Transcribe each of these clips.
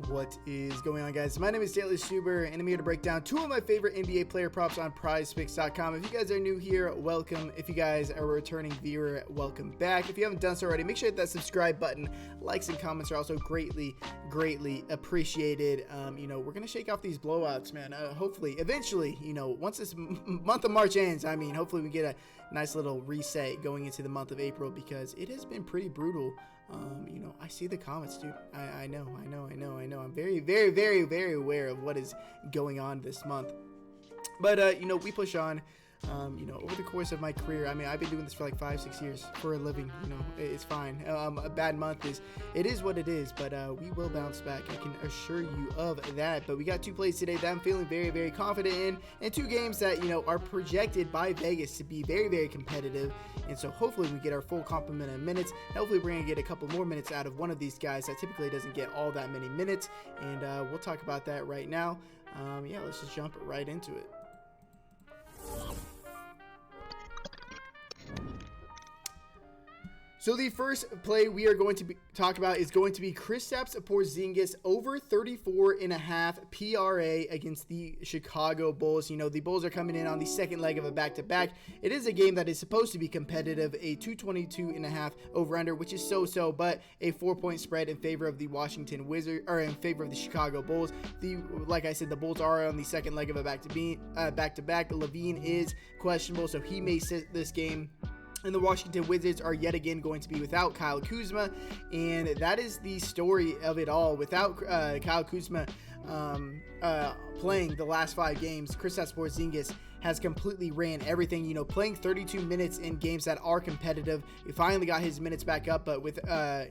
What is going on, guys? My name is Stuber, and I'm here to break down two of my favorite NBA player props on Prizepicks.com. If you guys are new here, welcome. If you guys are a returning viewer, welcome back. If you haven't done so already, make sure to hit that subscribe button. Likes and comments are also greatly appreciated. We're gonna shake off these blowouts, man. Hopefully, eventually, once this month of March ends, hopefully we get a nice little reset going into the month of April, because it has been pretty brutal. I see the comments, dude. I know. I'm very aware of what is going on this month. But, we push on. Over the course of my career, I've been doing this for like 5-6 years for a living. It's fine. A bad month is what it is, but we will bounce back. I can assure you of that. But we got two plays today that I'm feeling very confident in, and two games that are projected by Vegas to be very competitive. And so hopefully we get our full complement of minutes. Hopefully we're gonna get a couple more minutes out of one of these guys that typically doesn't get all that many minutes, and we'll talk about that right now. Let's just jump right into it. So the first play we are going to talk about is going to be Kristaps Porzingis over 34.5 PRA against the Chicago Bulls. The Bulls are coming in on the second leg of a back-to-back. It is a game that is supposed to be competitive, a 222.5 over-under, which is so, but a 4-point spread in favor of the Washington Wizards, or in favor of the Chicago Bulls. Like I said, the Bulls are on the second leg of a back-to-back. Levine is questionable, so he may sit this game. And the Washington Wizards are yet again going to be without Kyle Kuzma, and that is the story of it all. Without Kyle Kuzma playing the last 5 games, Kristaps Porzingis has completely ran everything, playing 32 minutes in games that are competitive. He finally got his minutes back up, but with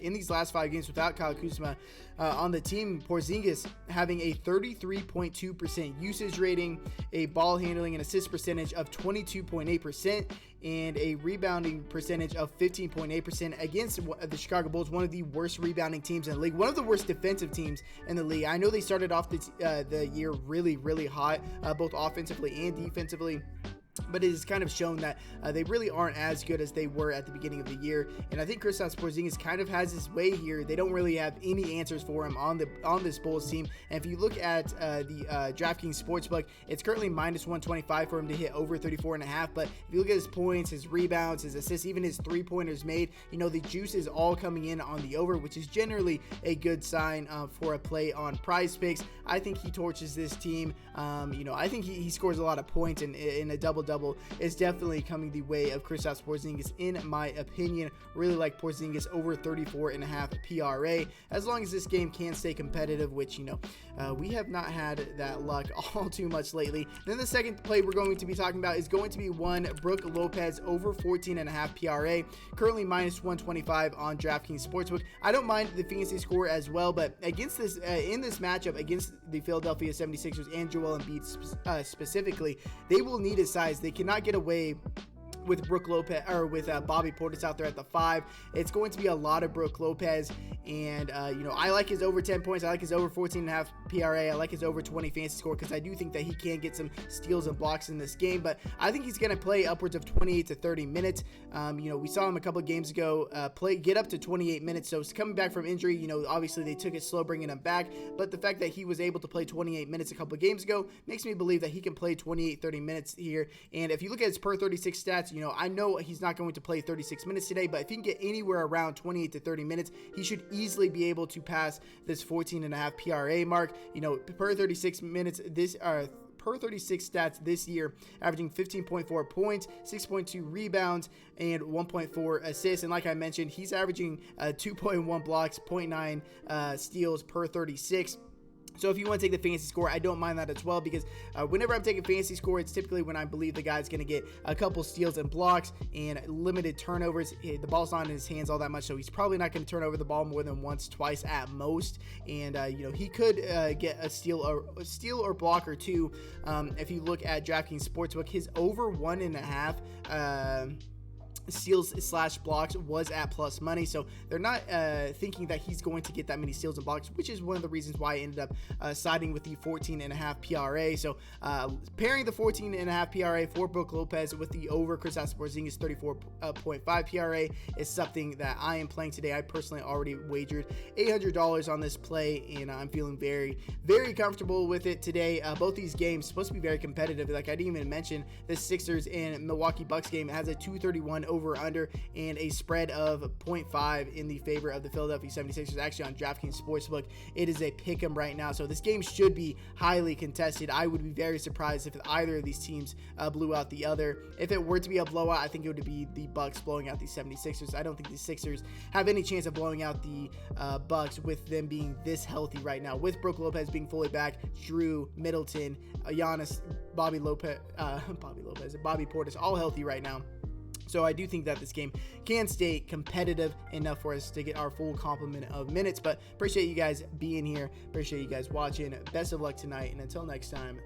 in these last 5 games without Kyle Kuzma on the team, Porzingis having a 33.2% usage rating, a ball handling and assist percentage of 22.8%, and a rebounding percentage of 15.8% against the Chicago Bulls, one of the worst rebounding teams in the league, one of the worst defensive teams in the league. I know they started off the year really hot, both offensively and defensively, but it has kind of shown that they really aren't as good as they were at the beginning of the year. And I think Kristaps Porzingis kind of has his way here. They don't really have any answers for him on this Bulls team. And if you look at the DraftKings Sportsbook, it's currently minus 125 for him to hit over 34.5. But if you look at his points, his rebounds, his assists, even his 3-pointers made, the juice is all coming in on the over, which is generally a good sign for a play on Prizepicks. I think he torches this team. I think he scores a lot of points, and in a double-double is definitely coming the way of Kristaps Porzingis, in my opinion. Really like Porzingis over 34.5 PRA, as long as this game can stay competitive, which, we have not had that luck all too much lately. Then the second play we're going to be talking about is going to be one Brook Lopez over 14.5 PRA, currently minus 125 on DraftKings Sportsbook. I don't mind the fantasy score as well, but against this in this matchup against the Philadelphia 76ers and Joel Embiid specifically, they will need his size. They cannot get away with Brook Lopez, or with Bobby Portis out there at the 5. It's going to be a lot of Brook Lopez, and I like his over 10 points. I like his over 14.5 PRA. I like his over 20 fantasy score, because I do think that he can get some steals and blocks in this game, but I think he's going to play upwards of 28 to 30 minutes. We saw him a couple of games ago get up to 28 minutes, so coming back from injury, obviously they took it slow bringing him back, but the fact that he was able to play 28 minutes a couple of games ago makes me believe that he can play 28-30 minutes here. And if you look at his per 36 stats, I know he's not going to play 36 minutes today, but if he can get anywhere around 28 to 30 minutes, he should easily be able to pass this 14.5 PRA mark. Per 36 minutes, per 36 stats this year, averaging 15.4 points, 6.2 rebounds, and 1.4 assists. And like I mentioned, he's averaging 2.1 blocks, 0.9 steals per 36. So if you want to take the fantasy score, I don't mind that as well, because whenever I'm taking fantasy score, it's typically when I believe the guy's going to get a couple steals and blocks and limited turnovers. The ball's not in his hands all that much, so he's probably not going to turn over the ball more than once, twice at most. And he could get a steal or block or two. If you look at DraftKings Sportsbook, his over 1.5 steals slash blocks was at plus money, so they're not thinking that he's going to get that many steals and blocks, which is one of the reasons why I ended up siding with the 14.5 PRA. So pairing the 14.5 PRA for Brook Lopez with the over Kristaps Porzingis 34.5 PRA is something that I am playing today. I personally already wagered $800 on this play, and I'm feeling very, very comfortable with it today. Both these games supposed to be very competitive. Like I didn't even mention the Sixers and Milwaukee Bucks game. It has a 231 over under and a spread of 0.5 in the favor of the Philadelphia 76ers. Actually on DraftKings Sportsbook, it is a pick 'em right now, so this game should be highly contested. I would be very surprised if either of these teams blew out the other. If it were to be a blowout, I think it would be the Bucks blowing out the 76ers. I don't think the Sixers have any chance of blowing out the Bucks with them being this healthy right now, with Brook Lopez being fully back, Drew, Middleton, Giannis, Bobby Portis all healthy right now. So I do think that this game can stay competitive enough for us to get our full complement of minutes. But appreciate you guys being here. Appreciate you guys watching. Best of luck tonight. And until next time,